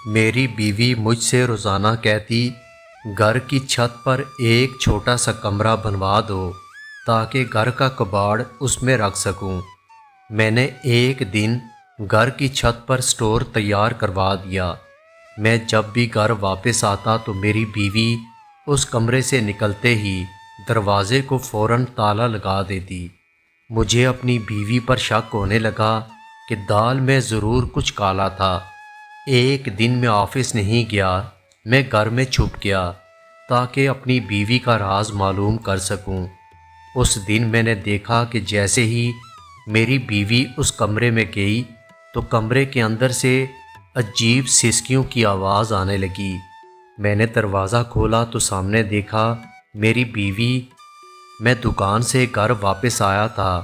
میری بیوی مجھ سے روزانہ کہتی گھر کی چھت پر ایک چھوٹا سا کمرہ بنوا دو تاکہ گھر کا کباڑ اس میں رکھ سکوں۔ میں نے ایک دن گھر کی چھت پر سٹور تیار کروا دیا۔ میں جب بھی گھر واپس آتا تو میری بیوی اس کمرے سے نکلتے ہی دروازے کو فوراً تالا لگا دیتی۔ مجھے اپنی بیوی پر شک ہونے لگا کہ دال میں ضرور کچھ کالا تھا۔ ایک دن میں آفس نہیں گیا، میں گھر میں چھپ گیا تاکہ اپنی بیوی کا راز معلوم کر سکوں۔ اس دن میں نے دیکھا کہ جیسے ہی میری بیوی اس کمرے میں گئی تو کمرے کے اندر سے عجیب سسکیوں کی آواز آنے لگی۔ میں نے دروازہ کھولا تو سامنے دیکھا میری بیوی۔ میں دکان سے گھر واپس آیا تھا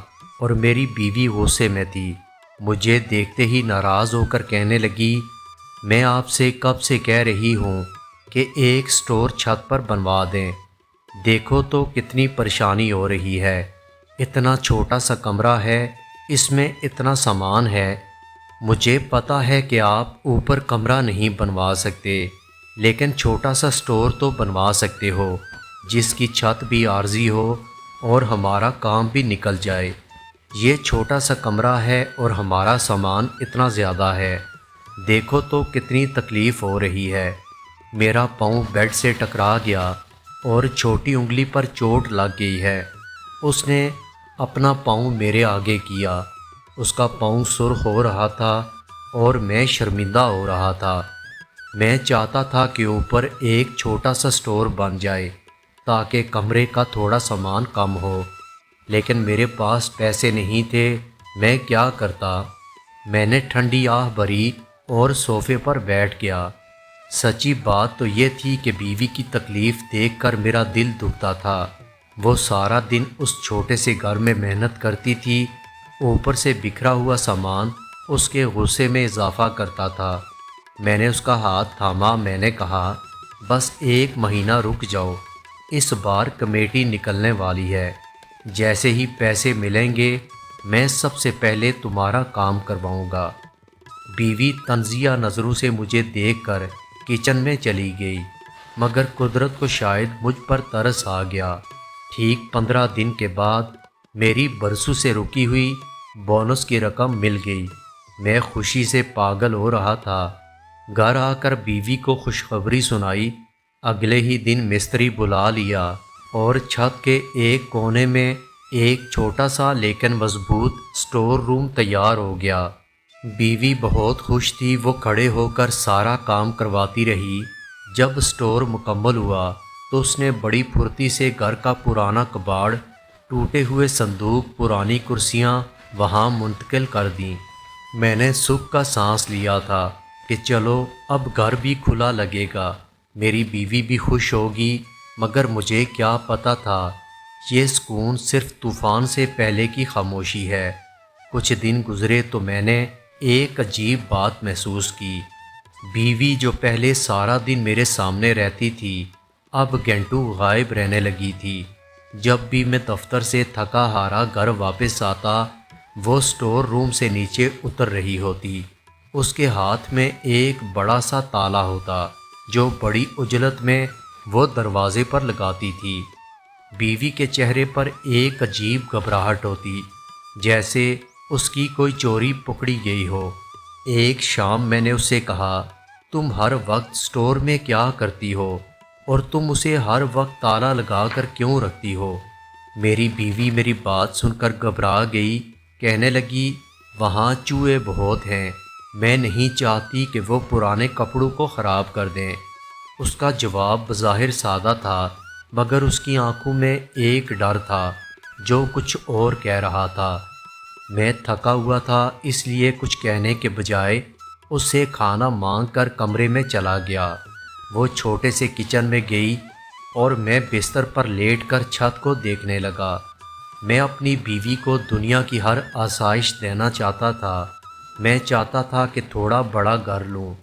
اور میری بیوی غصے میں تھی۔ مجھے دیکھتے ہی ناراض ہو کر کہنے لگی، میں آپ سے کب سے کہہ رہی ہوں کہ ایک سٹور چھت پر بنوا دیں، دیکھو تو کتنی پریشانی ہو رہی ہے۔ اتنا چھوٹا سا کمرہ ہے، اس میں اتنا سامان ہے۔ مجھے پتہ ہے کہ آپ اوپر کمرہ نہیں بنوا سکتے، لیکن چھوٹا سا سٹور تو بنوا سکتے ہو جس کی چھت بھی عارضی ہو اور ہمارا کام بھی نکل جائے۔ یہ چھوٹا سا کمرہ ہے اور ہمارا سامان اتنا زیادہ ہے، دیکھو تو کتنی تکلیف ہو رہی ہے۔ میرا پاؤں بیڈ سے ٹکرا گیا اور چھوٹی انگلی پر چوٹ لگ گئی ہے۔ اس نے اپنا پاؤں میرے آگے کیا۔ اس کا پاؤں سرخ ہو رہا تھا اور میں شرمندہ ہو رہا تھا۔ میں چاہتا تھا کہ اوپر ایک چھوٹا سا سٹور بن جائے تاکہ کمرے کا تھوڑا سامان کم ہو، لیکن میرے پاس پیسے نہیں تھے۔ میں کیا کرتا؟ میں نے ٹھنڈی آہ بھری اور صوفے پر بیٹھ گیا۔ سچی بات تو یہ تھی کہ بیوی کی تکلیف دیکھ کر میرا دل دکھتا تھا۔ وہ سارا دن اس چھوٹے سے گھر میں محنت کرتی تھی، اوپر سے بکھرا ہوا سامان اس کے غصے میں اضافہ کرتا تھا۔ میں نے اس کا ہاتھ تھاما۔ میں نے کہا، بس ایک مہینہ رک جاؤ، اس بار کمیٹی نکلنے والی ہے، جیسے ہی پیسے ملیں گے میں سب سے پہلے تمہارا کام کرواؤں گا۔ بیوی طنزیہ نظروں سے مجھے دیکھ کر کچن میں چلی گئی، مگر قدرت کو شاید مجھ پر ترس آ گیا۔ ٹھیک 15 دن کے بعد میری برسوں سے رکی ہوئی بونس کی رقم مل گئی۔ میں خوشی سے پاگل ہو رہا تھا۔ گھر آ کر بیوی کو خوشخبری سنائی۔ اگلے ہی دن مستری بلا لیا اور چھت کے ایک کونے میں ایک چھوٹا سا لیکن مضبوط سٹور روم تیار ہو گیا۔ بیوی بہت خوش تھی۔ وہ کھڑے ہو کر سارا کام کرواتی رہی۔ جب سٹور مکمل ہوا تو اس نے بڑی پھرتی سے گھر کا پرانا کباڑ، ٹوٹے ہوئے صندوق، پرانی کرسیاں وہاں منتقل کر دیں۔ میں نے سکھ کا سانس لیا تھا کہ چلو اب گھر بھی کھلا لگے گا، میری بیوی بھی خوش ہوگی، مگر مجھے کیا پتہ تھا یہ سکون صرف طوفان سے پہلے کی خاموشی ہے۔ کچھ دن گزرے تو میں نے ایک عجیب بات محسوس کی۔ بیوی جو پہلے سارا دن میرے سامنے رہتی تھی اب گھنٹوں غائب رہنے لگی تھی۔ جب بھی میں دفتر سے تھکا ہارا گھر واپس آتا وہ سٹور روم سے نیچے اتر رہی ہوتی۔ اس کے ہاتھ میں ایک بڑا سا تالا ہوتا جو بڑی عجلت میں وہ دروازے پر لگاتی تھی۔ بیوی کے چہرے پر ایک عجیب گھبراہٹ ہوتی، جیسے اس کی کوئی چوری پکڑی گئی ہو۔ ایک شام میں نے اس سے کہا، تم ہر وقت سٹور میں کیا کرتی ہو اور تم اسے ہر وقت تالا لگا کر کیوں رکھتی ہو؟ میری بیوی میری بات سن کر گھبرا گئی، کہنے لگی، وہاں چوہے بہت ہیں، میں نہیں چاہتی کہ وہ پرانے کپڑوں کو خراب کر دیں۔ اس کا جواب بظاہر سادہ تھا، مگر اس کی آنکھوں میں ایک ڈر تھا جو کچھ اور کہہ رہا تھا۔ میں تھکا ہوا تھا، اس لیے کچھ کہنے کے بجائے اس سے کھانا مانگ کر کمرے میں چلا گیا۔ وہ چھوٹے سے کچن میں گئی اور میں بستر پر لیٹ کر چھت کو دیکھنے لگا۔ میں اپنی بیوی کو دنیا کی ہر آسائش دینا چاہتا تھا۔ میں چاہتا تھا کہ تھوڑا بڑا گھر لوں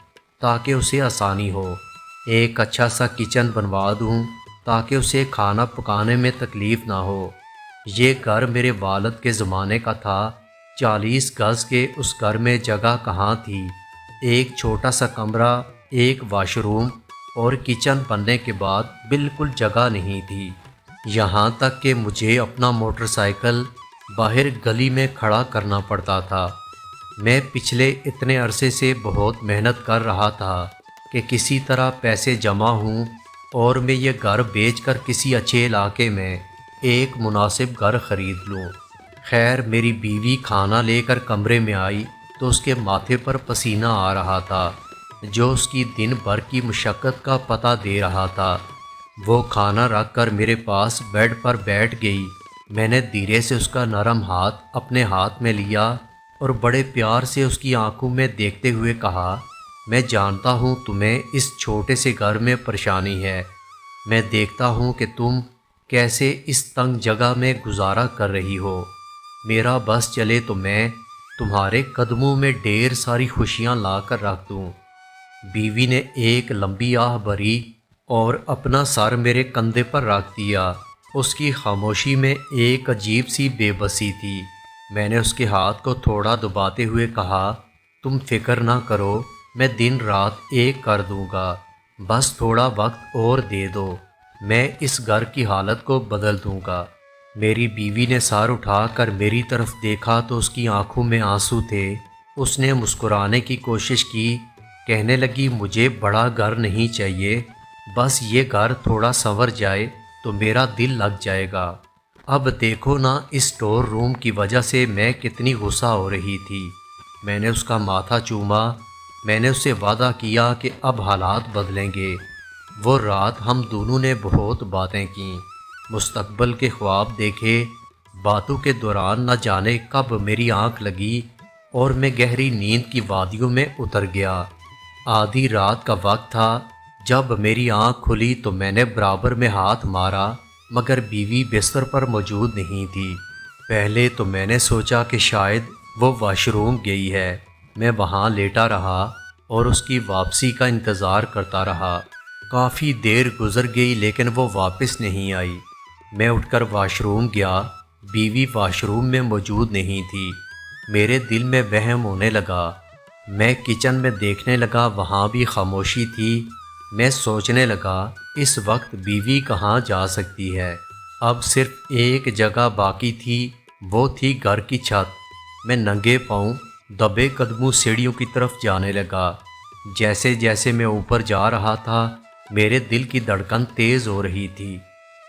تاکہ اسے آسانی ہو، ایک اچھا سا کچن بنوا دوں تاکہ اسے کھانا پکانے میں تکلیف نہ ہو۔ یہ گھر میرے والد کے زمانے کا تھا۔ 40 گز کے اس گھر میں جگہ کہاں تھی؟ ایک چھوٹا سا کمرہ ایک واش روم اور کچن بننے کے بعد بالکل جگہ نہیں تھی، یہاں تک کہ مجھے اپنا موٹر سائیکل باہر گلی میں کھڑا کرنا پڑتا تھا۔ میں پچھلے اتنے عرصے سے بہت محنت کر رہا تھا کہ کسی طرح پیسے جمع ہوں اور میں یہ گھر بیچ کر کسی اچھے علاقے میں ایک مناسب گھر خرید لوں۔ خیر میری بیوی کھانا لے کر کمرے میں آئی تو اس کے ماتھے پر پسینہ آ رہا تھا، جو اس کی دن بھر کی مشقت کا پتہ دے رہا تھا۔ وہ کھانا رکھ کر میرے پاس بیڈ پر بیٹھ گئی۔ میں نے دھیرے سے اس کا نرم ہاتھ اپنے ہاتھ میں لیا اور بڑے پیار سے اس کی آنکھوں میں دیکھتے ہوئے کہا، میں جانتا ہوں تمہیں اس چھوٹے سے گھر میں پریشانی ہے۔ میں دیکھتا ہوں کہ تم کیسے اس تنگ جگہ میں گزارا کر رہی ہو۔ میرا بس چلے تو میں تمہارے قدموں میں ڈھیر ساری خوشیاں لا کر رکھ دوں۔ بیوی نے ایک لمبی آہ بھری اور اپنا سر میرے کندھے پر رکھ دیا۔ اس کی خاموشی میں ایک عجیب سی بے بسی تھی۔ میں نے اس کے ہاتھ کو تھوڑا دباتے ہوئے کہا، تم فکر نہ کرو، میں دن رات ایک کر دوں گا، بس تھوڑا وقت اور دے دو، میں اس گھر کی حالت کو بدل دوں گا۔ میری بیوی نے سر اٹھا کر میری طرف دیکھا تو اس کی آنکھوں میں آنسو تھے۔ اس نے مسکرانے کی کوشش کی، کہنے لگی، مجھے بڑا گھر نہیں چاہیے، بس یہ گھر تھوڑا سنور جائے تو میرا دل لگ جائے گا۔ اب دیکھو نا اس اسٹور روم کی وجہ سے میں کتنی غصہ ہو رہی تھی۔ میں نے اس کا ماتھا چوما۔ میں نے اس سے وعدہ کیا کہ اب حالات بدلیں گے۔ وہ رات ہم دونوں نے بہت باتیں کیں، مستقبل کے خواب دیکھے۔ باتوں کے دوران نہ جانے کب میری آنکھ لگی اور میں گہری نیند کی وادیوں میں اتر گیا۔ آدھی رات کا وقت تھا۔ جب میری آنکھ کھلی تو میں نے برابر میں ہاتھ مارا، مگر بیوی بستر پر موجود نہیں تھی۔ پہلے تو میں نے سوچا کہ شاید وہ واش روم گئی ہے۔ میں وہاں لیٹا رہا اور اس کی واپسی کا انتظار کرتا رہا۔ کافی دیر گزر گئی لیکن وہ واپس نہیں آئی۔ میں اٹھ کر واش روم گیا، بیوی واش روم میں موجود نہیں تھی۔ میرے دل میں وہم ہونے لگا۔ میں کچن میں دیکھنے لگا، وہاں بھی خاموشی تھی۔ میں سوچنے لگا، اس وقت بیوی کہاں جا سکتی ہے؟ اب صرف ایک جگہ باقی تھی، وہ تھی گھر کی چھت۔ میں ننگے پاؤں دبے قدموں سیڑھیوں کی طرف جانے لگا۔ جیسے جیسے میں اوپر جا رہا تھا میرے دل کی دھڑکن تیز ہو رہی تھی۔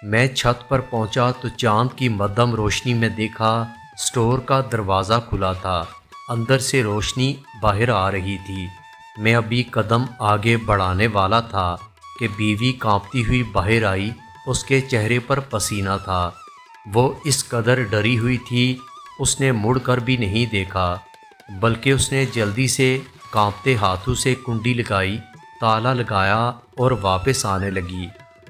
میں چھت پر پہنچا تو چاند کی مدھم روشنی میں دیکھا اسٹور کا دروازہ کھلا تھا، اندر سے روشنی باہر آ رہی تھی۔ میں ابھی قدم آگے بڑھانے والا تھا کہ بیوی کانپتی ہوئی باہر آئی۔ اس کے چہرے پر پسینہ تھا۔ وہ اس قدر ڈری ہوئی تھی، اس نے مڑ کر بھی نہیں دیکھا، بلکہ اس نے جلدی سے کانپتے ہاتھوں سے کنڈی لگائی، تالا لگایا اور واپس آنے لگی۔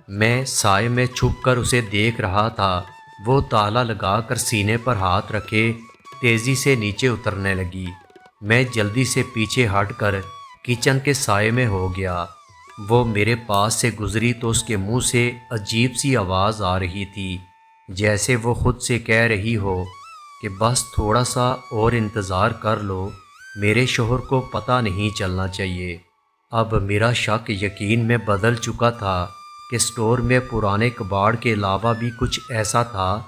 میں سائے میں چھپ کر اسے دیکھ رہا تھا۔ وہ تالا لگا کر سینے پر ہاتھ رکھے تیزی سے نیچے اترنے لگی۔ میں جلدی سے پیچھے ہٹ کر کچن کے سائے میں ہو گیا۔ وہ میرے پاس سے گزری تو اس کے منہ سے عجیب سی آواز آ رہی تھی، جیسے وہ خود سے کہہ رہی ہو کہ بس تھوڑا سا اور انتظار کر لو، میرے شوہر کو پتہ نہیں چلنا چاہیے۔ اب میرا شک یقین میں بدل چکا تھا کہ اسٹور میں پرانے کباڑ کے علاوہ بھی کچھ ایسا تھا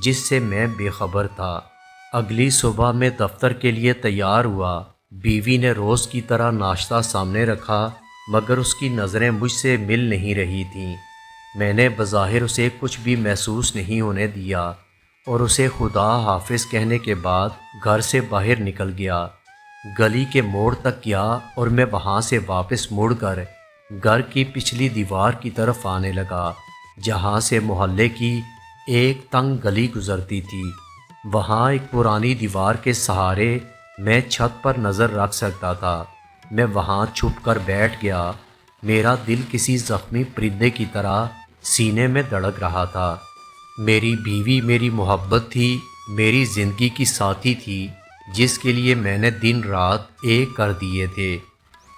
جس سے میں بے خبر تھا۔ اگلی صبح میں دفتر کے لیے تیار ہوا۔ بیوی نے روز کی طرح ناشتہ سامنے رکھا، مگر اس کی نظریں مجھ سے مل نہیں رہی تھیں۔ میں نے بظاہر اسے کچھ بھی محسوس نہیں ہونے دیا اور اسے خدا حافظ کہنے کے بعد گھر سے باہر نکل گیا۔ گلی کے موڑ تک گیا اور میں وہاں سے واپس مڑ کر گھر کی پچھلی دیوار کی طرف آنے لگا، جہاں سے محلے کی ایک تنگ گلی گزرتی تھی۔ وہاں ایک پرانی دیوار کے سہارے میں چھت پر نظر رکھ سکتا تھا۔ میں وہاں چھپ کر بیٹھ گیا۔ میرا دل کسی زخمی پرندے کی طرح سینے میں دھڑک رہا تھا۔ میری بیوی میری محبت تھی، میری زندگی کی ساتھی تھی، جس کے لیے میں نے دن رات ایک کر دیے تھے۔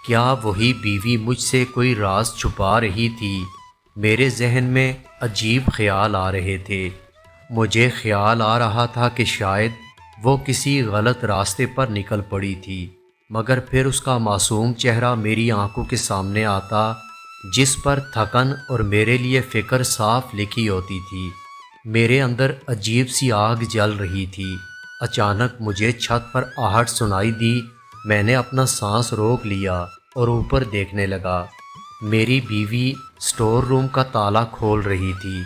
کیا وہی بیوی مجھ سے کوئی راز چھپا رہی تھی؟ میرے ذہن میں عجیب خیال آ رہے تھے۔ مجھے خیال آ رہا تھا کہ شاید وہ کسی غلط راستے پر نکل پڑی تھی۔ مگر پھر اس کا معصوم چہرہ میری آنکھوں کے سامنے آتا، جس پر تھکن اور میرے لیے فکر صاف لکھی ہوتی تھی۔ میرے اندر عجیب سی آگ جل رہی تھی۔ اچانک مجھے چھت پر آہٹ سنائی دی۔ میں نے اپنا سانس روک لیا اور اوپر دیکھنے لگا۔ میری بیوی سٹور روم کا تالا کھول رہی تھی۔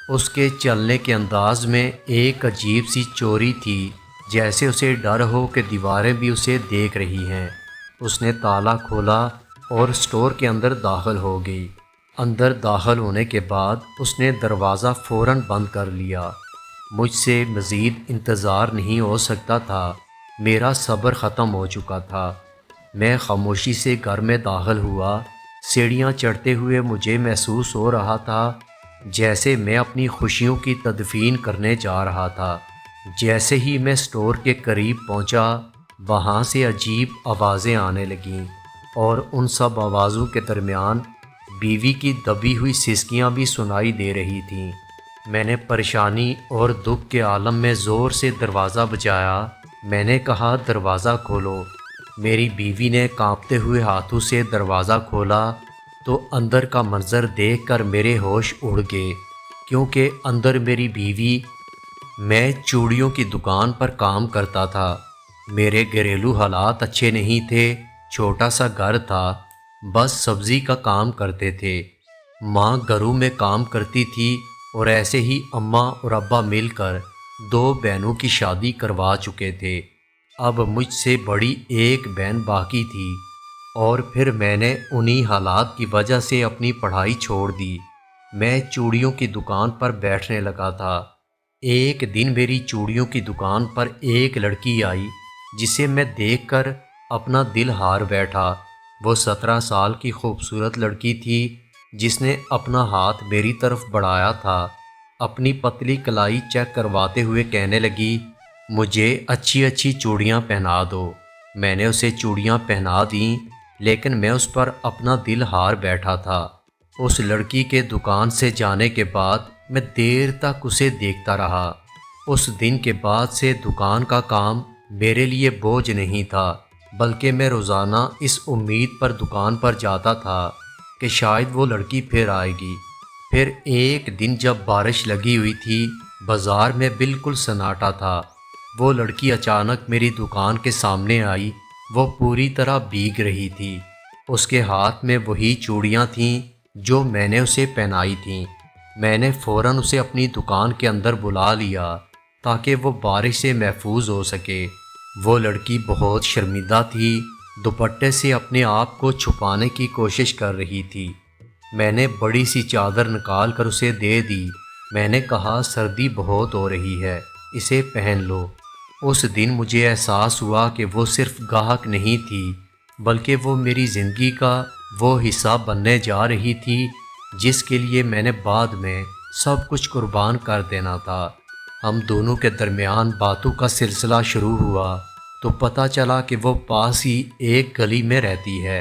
اس کے چلنے کے انداز میں ایک عجیب سی چوری تھی، جیسے اسے ڈر ہو کہ دیواریں بھی اسے دیکھ رہی ہیں۔ اس نے تالا کھولا اور سٹور کے اندر داخل ہو گئی۔ اندر داخل ہونے کے بعد اس نے دروازہ فوراً بند کر لیا۔ مجھ سے مزید انتظار نہیں ہو سکتا تھا۔ میرا صبر ختم ہو چکا تھا۔ میں خاموشی سے گھر میں داخل ہوا۔ سیڑھیاں چڑھتے ہوئے مجھے محسوس ہو رہا تھا جیسے میں اپنی خوشیوں کی تدفین کرنے جا رہا تھا۔ جیسے ہی میں سٹور کے قریب پہنچا، وہاں سے عجیب آوازیں آنے لگیں، اور ان سب آوازوں کے درمیان بیوی کی دبی ہوئی سسکیاں بھی سنائی دے رہی تھیں۔ میں نے پریشانی اور دکھ کے عالم میں زور سے دروازہ بجایا۔ میں نے کہا، دروازہ کھولو۔ میری بیوی نے کانپتے ہوئے ہاتھوں سے دروازہ کھولا تو اندر کا منظر دیکھ کر میرے ہوش اڑ گئے، کیونکہ اندر میری بیوی، میں چوڑیوں کی دکان پر کام کرتا تھا۔ میرے گھریلو حالات اچھے نہیں تھے۔ چھوٹا سا گھر تھا، بس سبزی کا کام کرتے تھے۔ ماں گھروں میں کام کرتی تھی، اور ایسے ہی اماں اور ابا مل کر 2 بہنوں کی شادی کروا چکے تھے۔ اب مجھ سے بڑی ایک بہن باقی تھی، اور پھر میں نے انہی حالات کی وجہ سے اپنی پڑھائی چھوڑ دی۔ میں چوڑیوں کی دکان پر بیٹھنے لگا تھا۔ ایک دن میری چوڑیوں کی دکان پر ایک لڑکی آئی، جسے میں دیکھ کر اپنا دل ہار بیٹھا۔ وہ 17 سال کی خوبصورت لڑکی تھی، جس نے اپنا ہاتھ میری طرف بڑھایا تھا۔ اپنی پتلی کلائی چیک کرواتے ہوئے کہنے لگی، مجھے اچھی اچھی چوڑیاں پہنا دو۔ میں نے اسے چوڑیاں پہنا دیں، لیکن میں اس پر اپنا دل ہار بیٹھا تھا۔ اس لڑکی کے دکان سے جانے کے بعد میں دیر تک اسے دیکھتا رہا۔ اس دن کے بعد سے دکان کا کام میرے لیے بوجھ نہیں تھا، بلکہ میں روزانہ اس امید پر دکان پر جاتا تھا کہ شاید وہ لڑکی پھر آئے گی۔ پھر ایک دن جب بارش لگی ہوئی تھی، بازار میں بالکل سناٹا تھا۔ وہ لڑکی اچانک میری دکان کے سامنے آئی۔ وہ پوری طرح بھیگ رہی تھی۔ اس کے ہاتھ میں وہی چوڑیاں تھیں جو میں نے اسے پہنائی تھیں۔ میں نے فوراً اسے اپنی دکان کے اندر بلا لیا تاکہ وہ بارش سے محفوظ ہو سکے۔ وہ لڑکی بہت شرمندہ تھی، دوپٹے سے اپنے آپ کو چھپانے کی کوشش کر رہی تھی۔ میں نے بڑی سی چادر نکال کر اسے دے دی۔ میں نے کہا، سردی بہت ہو رہی ہے، اسے پہن لو۔ اس دن مجھے احساس ہوا کہ وہ صرف گاہک نہیں تھی، بلکہ وہ میری زندگی کا وہ حصہ بننے جا رہی تھی جس کے لیے میں نے بعد میں سب کچھ قربان کر دینا تھا۔ ہم دونوں کے درمیان باتوں کا سلسلہ شروع ہوا تو پتہ چلا کہ وہ پاس ہی ایک گلی میں رہتی ہے،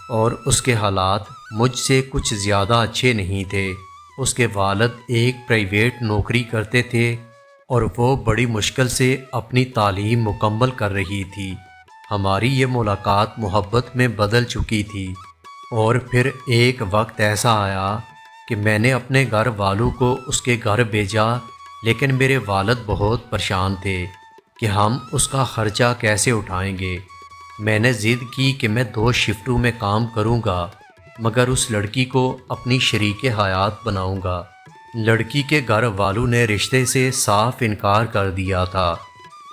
اور اس کے حالات مجھ سے کچھ زیادہ اچھے نہیں تھے۔ اس کے والد ایک پرائیویٹ نوکری کرتے تھے، اور وہ بڑی مشکل سے اپنی تعلیم مکمل کر رہی تھی۔ ہماری یہ ملاقات محبت میں بدل چکی تھی، اور پھر ایک وقت ایسا آیا کہ میں نے اپنے گھر والوں کو اس کے گھر بھیجا، لیکن میرے والد بہت پریشان تھے کہ ہم اس کا خرچہ کیسے اٹھائیں گے۔ میں نے ضد کی کہ میں 2 شفٹوں میں کام کروں گا، مگر اس لڑکی کو اپنی شریک حیات بناؤں گا۔ لڑکی کے گھر والوں نے رشتے سے صاف انکار کر دیا تھا۔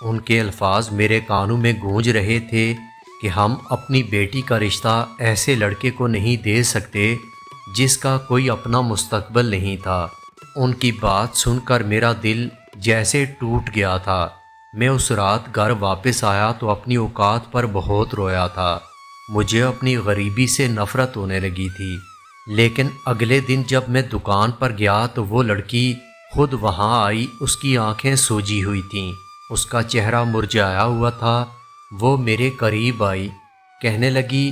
ان کے الفاظ میرے کانوں میں گونج رہے تھے کہ ہم اپنی بیٹی کا رشتہ ایسے لڑکے کو نہیں دے سکتے جس کا کوئی اپنا مستقبل نہیں تھا۔ ان کی بات سن کر میرا دل جیسے ٹوٹ گیا تھا۔ میں اس رات گھر واپس آیا تو اپنی اوقات پر بہت رویا تھا۔ مجھے اپنی غریبی سے نفرت ہونے لگی تھی، لیکن اگلے دن جب میں دکان پر گیا تو وہ لڑکی خود وہاں آئی۔ اس کی آنکھیں سوجی ہوئی تھیں، اس کا چہرہ مرجھایا ہوا تھا۔ وہ میرے قریب آئی، کہنے لگی،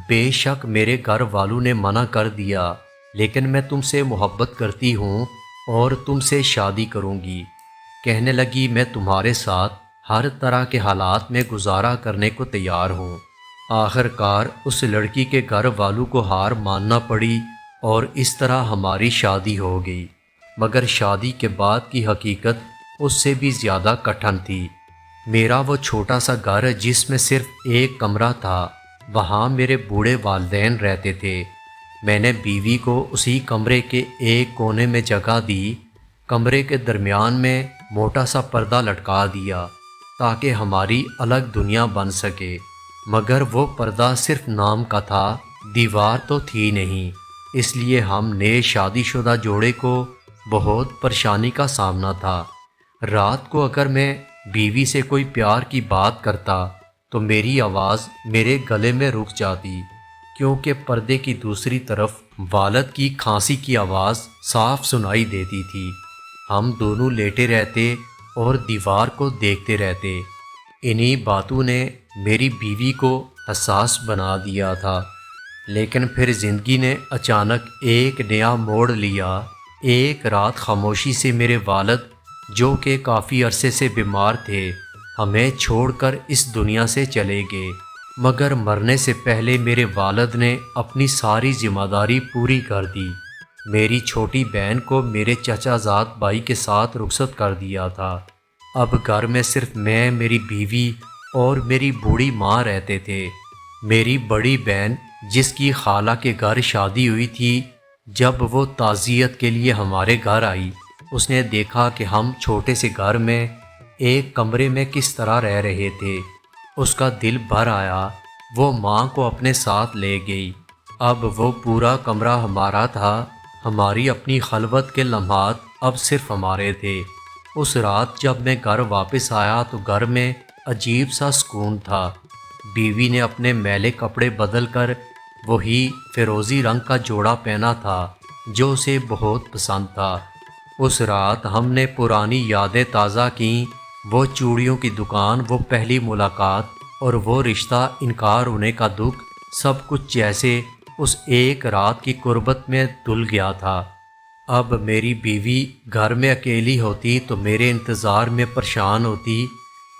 بے شک میرے گھر والوں نے منع کر دیا، لیکن میں تم سے محبت کرتی ہوں اور تم سے شادی کروں گی۔ کہنے لگی، میں تمہارے ساتھ ہر طرح کے حالات میں گزارا کرنے کو تیار ہوں۔ آخر کار اس لڑکی کے گھر والوں کو ہار ماننا پڑی اور اس طرح ہماری شادی ہو گئی، مگر شادی کے بعد کی حقیقت اس سے بھی زیادہ کٹھن تھی۔ میرا وہ چھوٹا سا گھر جس میں صرف ایک کمرہ تھا، وہاں میرے بوڑھے والدین رہتے تھے۔ میں نے بیوی کو اسی کمرے کے ایک کونے میں جگہ دی، کمرے کے درمیان میں موٹا سا پردہ لٹکا دیا تاکہ ہماری الگ دنیا بن سکے، مگر وہ پردہ صرف نام کا تھا، دیوار تو تھی نہیں۔ اس لیے ہم نئے شادی شدہ جوڑے کو بہت پریشانی کا سامنا تھا۔ رات کو اگر میں بیوی سے کوئی پیار کی بات کرتا تو میری آواز میرے گلے میں رک جاتی، کیونکہ پردے کی دوسری طرف والد کی کھانسی کی آواز صاف سنائی دیتی تھی۔ ہم دونوں لیٹے رہتے اور دیوار کو دیکھتے رہتے۔ انہی باتوں نے میری بیوی کو حساس بنا دیا تھا، لیکن پھر زندگی نے اچانک ایک نیا موڑ لیا۔ ایک رات خاموشی سے میرے والد، جو کہ کافی عرصے سے بیمار تھے، ہمیں چھوڑ کر اس دنیا سے چلے گئے، مگر مرنے سے پہلے میرے والد نے اپنی ساری ذمہ داری پوری کر دی۔ میری چھوٹی بہن کو میرے چچا زاد بھائی کے ساتھ رخصت کر دیا تھا۔ اب گھر میں صرف میں، میری بیوی اور میری بوڑھی ماں رہتے تھے۔ میری بڑی بہن، جس کی خالہ کے گھر شادی ہوئی تھی، جب وہ تعزیت کے لیے ہمارے گھر آئی، اس نے دیکھا کہ ہم چھوٹے سے گھر میں ایک کمرے میں کس طرح رہ رہے تھے۔ اس کا دل بھر آیا، وہ ماں کو اپنے ساتھ لے گئی۔ اب وہ پورا کمرہ ہمارا تھا، ہماری اپنی خلوت کے لمحات اب صرف ہمارے تھے۔ اس رات جب میں گھر واپس آیا تو گھر میں عجیب سا سکون تھا۔ بیوی نے اپنے میلے کپڑے بدل کر وہی فیروزی رنگ کا جوڑا پہنا تھا جو اسے بہت پسند تھا۔ اس رات ہم نے پرانی یادیں تازہ کیں، وہ چوڑیوں کی دکان، وہ پہلی ملاقات اور وہ رشتہ انکار ہونے کا دکھ، سب کچھ جیسے اس ایک رات کی قربت میں دھل گیا تھا۔ اب میری بیوی گھر میں اکیلی ہوتی تو میرے انتظار میں پریشان ہوتی۔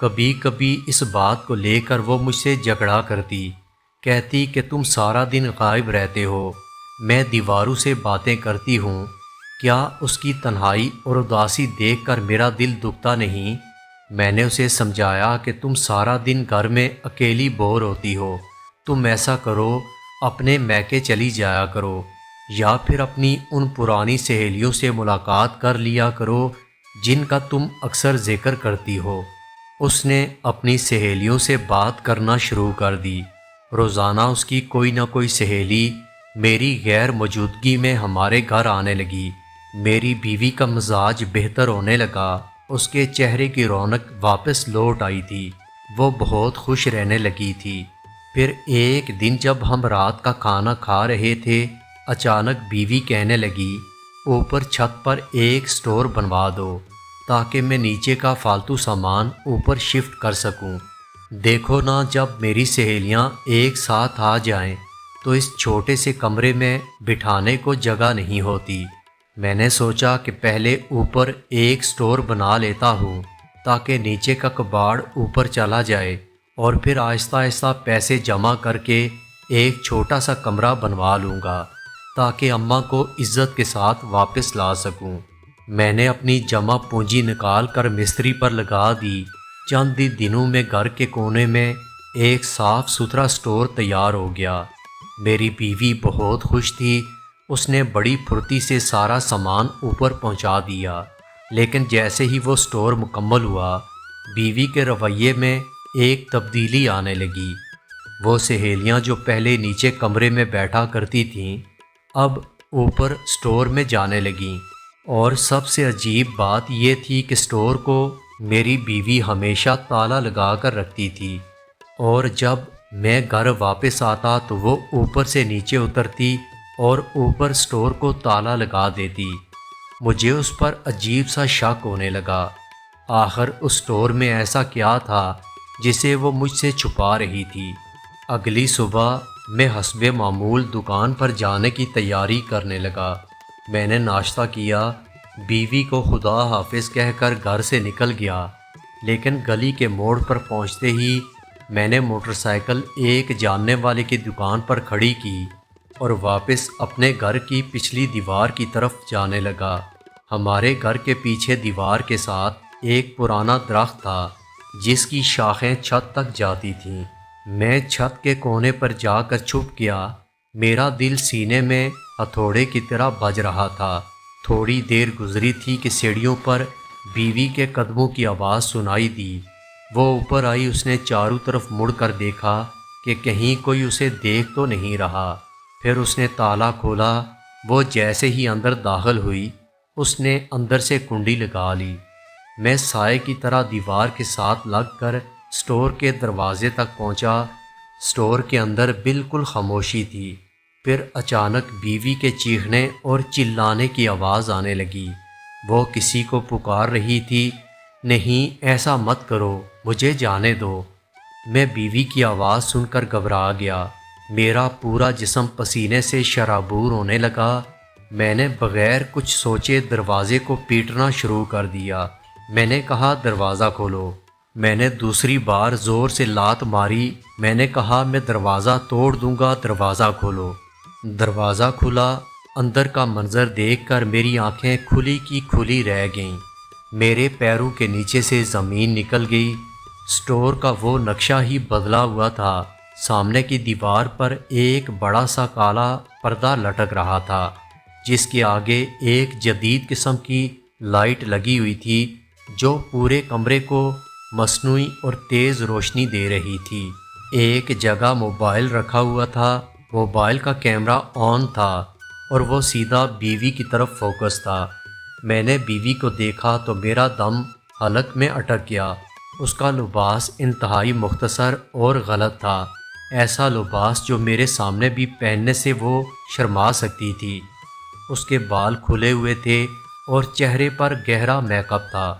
کبھی کبھی اس بات کو لے کر وہ مجھ سے جھگڑا کرتی، کہتی کہ تم سارا دن غائب رہتے ہو، میں دیواروں سے باتیں کرتی ہوں، کیا اس کی تنہائی اور اداسی دیکھ کر میرا دل دکھتا نہیں؟ میں نے اسے سمجھایا کہ تم سارا دن گھر میں اکیلی بور ہوتی ہو، تم ایسا کرو، اپنے میکے چلی جایا کرو، یا پھر اپنی ان پرانی سہیلیوں سے ملاقات کر لیا کرو جن کا تم اکثر ذکر کرتی ہو۔ اس نے اپنی سہیلیوں سے بات کرنا شروع کر دی۔ روزانہ اس کی کوئی نہ کوئی سہیلی میری غیر موجودگی میں ہمارے گھر آنے لگی۔ میری بیوی کا مزاج بہتر ہونے لگا، اس کے چہرے کی رونق واپس لوٹ آئی تھی، وہ بہت خوش رہنے لگی تھی۔ پھر ایک دن جب ہم رات کا کھانا کھا رہے تھے، اچانک بیوی کہنے لگی، اوپر چھت پر ایک سٹور بنوا دو تاکہ میں نیچے کا فالتو سامان اوپر شفٹ کر سکوں۔ دیکھو نا، جب میری سہیلیاں ایک ساتھ آ جائیں تو اس چھوٹے سے کمرے میں بٹھانے کو جگہ نہیں ہوتی۔ میں نے سوچا کہ پہلے اوپر ایک سٹور بنا لیتا ہوں تاکہ نیچے کا کباڑ اوپر چلا جائے، اور پھر آہستہ آہستہ پیسے جمع کر کے ایک چھوٹا سا کمرہ بنوا لوں گا تاکہ اماں کو عزت کے ساتھ واپس لا سکوں۔ میں نے اپنی جمع پونجی نکال کر مستری پر لگا دی۔ چند ہی دنوں میں گھر کے کونے میں ایک صاف ستھرا سٹور تیار ہو گیا۔ میری بیوی بہت خوش تھی، اس نے بڑی پھرتی سے سارا سامان اوپر پہنچا دیا، لیکن جیسے ہی وہ سٹور مکمل ہوا، بیوی کے رویے میں ایک تبدیلی آنے لگی۔ وہ سہیلیاں جو پہلے نیچے کمرے میں بیٹھا کرتی تھیں، اب اوپر سٹور میں جانے لگیں، اور سب سے عجیب بات یہ تھی کہ سٹور کو میری بیوی ہمیشہ تالا لگا کر رکھتی تھی، اور جب میں گھر واپس آتا تو وہ اوپر سے نیچے اترتی اور اوپر سٹور کو تالا لگا دیتی۔ مجھے اس پر عجیب سا شک ہونے لگا، آخر اس سٹور میں ایسا کیا تھا جسے وہ مجھ سے چھپا رہی تھی۔ اگلی صبح میں حسب معمول دکان پر جانے کی تیاری کرنے لگا۔ میں نے ناشتہ کیا، بیوی کو خدا حافظ کہہ کر گھر سے نکل گیا، لیکن گلی کے موڑ پر پہنچتے ہی میں نے موٹر سائیکل ایک جاننے والے کی دکان پر کھڑی کی اور واپس اپنے گھر کی پچھلی دیوار کی طرف جانے لگا۔ ہمارے گھر کے پیچھے دیوار کے ساتھ ایک پرانا درخت تھا جس کی شاخیں چھت تک جاتی تھیں۔ میں چھت کے کونے پر جا کر چھپ گیا۔ میرا دل سینے میں ہتھوڑے کی طرح بج رہا تھا۔ تھوڑی دیر گزری تھی کہ سیڑھیوں پر بیوی کے قدموں کی آواز سنائی دی۔ وہ اوپر آئی، اس نے چاروں طرف مڑ کر دیکھا کہ کہیں کوئی اسے دیکھ تو نہیں رہا۔ پھر اس نے تالا کھولا۔ وہ جیسے ہی اندر داخل ہوئی، اس نے اندر سے کنڈی لگا لی۔ میں سائے کی طرح دیوار کے ساتھ لگ کر اسٹور کے دروازے تک پہنچا۔ اسٹور کے اندر بالکل خاموشی تھی۔ پھر اچانک بیوی کے چیخنے اور چلانے کی آواز آنے لگی۔ وہ کسی کو پکار رہی تھی۔ نہیں، ایسا مت کرو، مجھے جانے دو۔ میں بیوی کی آواز سن کر گھبرا گیا۔ میرا پورا جسم پسینے سے شرابور ہونے لگا۔ میں نے بغیر کچھ سوچے دروازے کو پیٹنا شروع کر دیا۔ میں نے کہا، دروازہ کھولو۔ میں نے دوسری بار زور سے لات ماری۔ میں نے کہا، میں دروازہ توڑ دوں گا، دروازہ کھولو۔ دروازہ کھلا۔ اندر کا منظر دیکھ کر میری آنکھیں کھلی کی کھلی رہ گئیں۔ میرے پیروں کے نیچے سے زمین نکل گئی۔ اسٹور کا وہ نقشہ ہی بدلا ہوا تھا۔ سامنے کی دیوار پر ایک بڑا سا کالا پردہ لٹک رہا تھا جس کے آگے ایک جدید قسم کی لائٹ لگی ہوئی تھی جو پورے کمرے کو مصنوعی اور تیز روشنی دے رہی تھی۔ ایک جگہ موبائل رکھا ہوا تھا۔ موبائل کا کیمرہ آن تھا اور وہ سیدھا بیوی کی طرف فوکس تھا۔ میں نے بیوی کو دیکھا تو میرا دم حلق میں اٹک گیا۔ اس کا لباس انتہائی مختصر اور غلط تھا، ایسا لباس جو میرے سامنے بھی پہننے سے وہ شرما سکتی تھی۔ اس کے بال کھلے ہوئے تھے اور چہرے پر گہرا میک اپ تھا،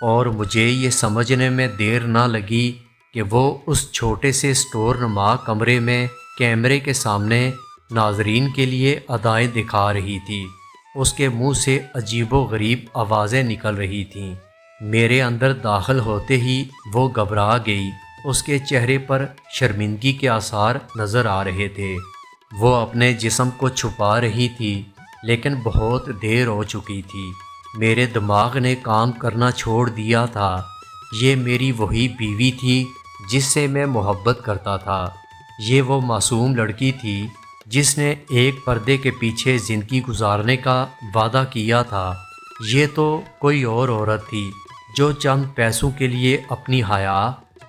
اور مجھے یہ سمجھنے میں دیر نہ لگی کہ وہ اس چھوٹے سے اسٹور نما کمرے میں کیمرے کے سامنے ناظرین کے لیے ادائیں دکھا رہی تھی۔ اس کے منہ سے عجیب و غریب آوازیں نکل رہی تھیں۔ میرے اندر داخل ہوتے ہی وہ گھبرا گئی۔ اس کے چہرے پر شرمندگی کے آثار نظر آ رہے تھے۔ وہ اپنے جسم کو چھپا رہی تھی، لیکن بہت دیر ہو چکی تھی۔ میرے دماغ نے کام کرنا چھوڑ دیا تھا۔ یہ میری وہی بیوی تھی جس سے میں محبت کرتا تھا۔ یہ وہ معصوم لڑکی تھی جس نے ایک پردے کے پیچھے زندگی گزارنے کا وعدہ کیا تھا۔ یہ تو کوئی اور عورت تھی جو چند پیسوں کے لیے اپنی حیا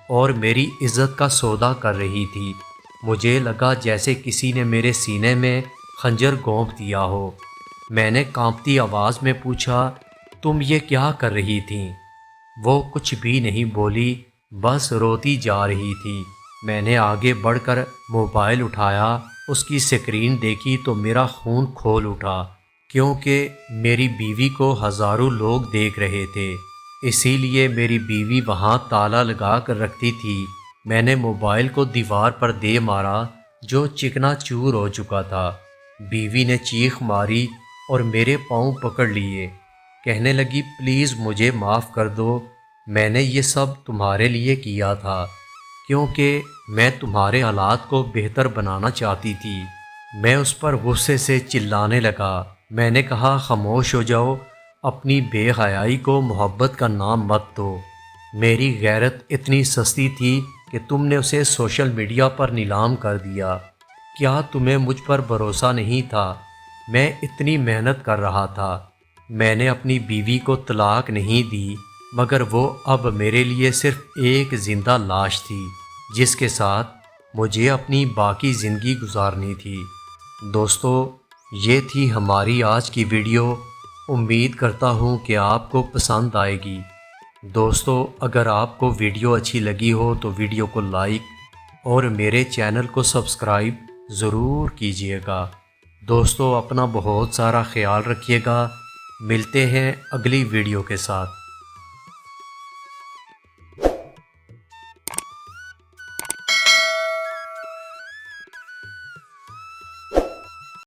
اور میری عزت کا سودا کر رہی تھی۔ مجھے لگا جیسے کسی نے میرے سینے میں خنجر گھونپ دیا ہو۔ میں نے کانپتی آواز میں پوچھا، تم یہ کیا کر رہی تھیں؟ وہ کچھ بھی نہیں بولی، بس روتی جا رہی تھی۔ میں نے آگے بڑھ کر موبائل اٹھایا، اس کی سکرین دیکھی تو میرا خون کھول اٹھا، کیونکہ میری بیوی کو ہزاروں لوگ دیکھ رہے تھے، اسی لیے میری بیوی وہاں تالا لگا کر رکھتی تھی۔ میں نے موبائل کو دیوار پر دے مارا جو چکنا چور ہو چکا تھا۔ بیوی نے چیخ ماری اور میرے پاؤں پکڑ لیے، کہنے لگی، پلیز مجھے معاف کر دو، میں نے یہ سب تمہارے لیے کیا تھا کیونکہ میں تمہارے حالات کو بہتر بنانا چاہتی تھی۔ میں اس پر غصے سے چلانے لگا۔ میں نے کہا، خاموش ہو جاؤ، اپنی بے حیائی کو محبت کا نام مت دو۔ میری غیرت اتنی سستی تھی کہ تم نے اسے سوشل میڈیا پر نیلام کر دیا۔ کیا تمہیں مجھ پر بھروسہ نہیں تھا؟ میں اتنی محنت کر رہا تھا۔ میں نے اپنی بیوی کو طلاق نہیں دی، مگر وہ اب میرے لیے صرف ایک زندہ لاش تھی جس کے ساتھ مجھے اپنی باقی زندگی گزارنی تھی۔ دوستو، یہ تھی ہماری آج کی ویڈیو۔ امید کرتا ہوں کہ آپ کو پسند آئے گی۔ دوستو، اگر آپ کو ویڈیو اچھی لگی ہو تو ویڈیو کو لائک اور میرے چینل کو سبسکرائب ضرور کیجیے گا۔ دوستو، اپنا بہت سارا خیال رکھیے گا۔ ملتے ہیں اگلی ویڈیو کے ساتھ۔